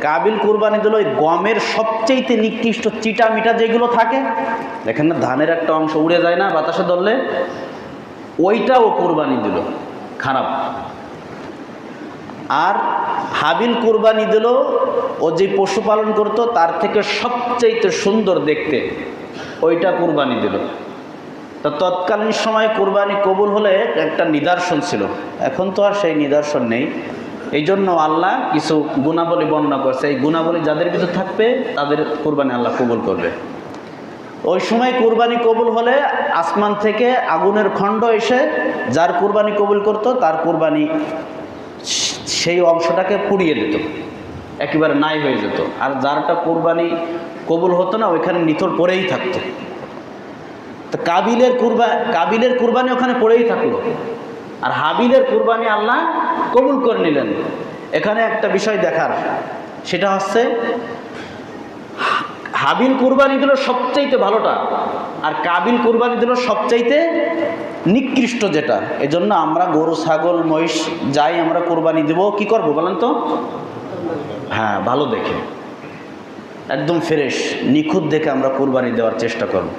কাবিল কুরবানি দিল ওই গমের সবচেয়ে নিকৃষ্ট চিটা মিটা যেগুলো থাকে, দেখেন না ধানের একটা অংশ উড়ে যায় না বাতাসে ধরলে, ওইটা ও কুরবানি দিল, খারাপ। আর হাবিল কুরবানি দিল ও যে পশুপালন করতো তার থেকে সবচেয়ে সুন্দর দেখতে, ওইটা কুরবানি দিল। তো তৎকালীন সময় কুরবানি কবুল হলে একটা নিদর্শন ছিল, এখন তো আর সেই নিদর্শন নেই। এই জন্য আল্লাহ কিছু গুণাবলী বর্ণনা করছে, এই গুণাবলী যাদের কিছু থাকবে তাদের কুরবানি আল্লাহ কবুল করবে। ওই সময় কুরবানি কবুল হলে আসমান থেকে আগুনের খণ্ড এসে যার কুরবানি কবুল করত তার কুরবানি সেই অংশটাকে পুড়িয়ে দিত, একেবারে নাই হয়ে যেত। আর যারটা কুরবানি কবুল হতো না ওইখানে নিথর পড়েই থাকতো। তো কাবিলের কুরবানি ওখানে পড়েই থাকলো, আর হাবিলের কুরবানি আল্লাহ কবুল করে নিলেন। এখানে একটা বিষয় দেখার, সেটা হচ্ছে হাবিল কুরবানি দিল সবচাইতে ভালোটা, আর কাবিল কুরবানি দিল সবচাইতে নিকৃষ্ট যেটা। এজন্য আমরা গরু ছাগল মহিষ যাই আমরা কুরবানি দেব, কি করব বলেন তো? হ্যাঁ, ভালো দেখে, একদম ফ্রেশ নিখুঁত দেখে আমরা কুরবানি দেওয়ার চেষ্টা করব।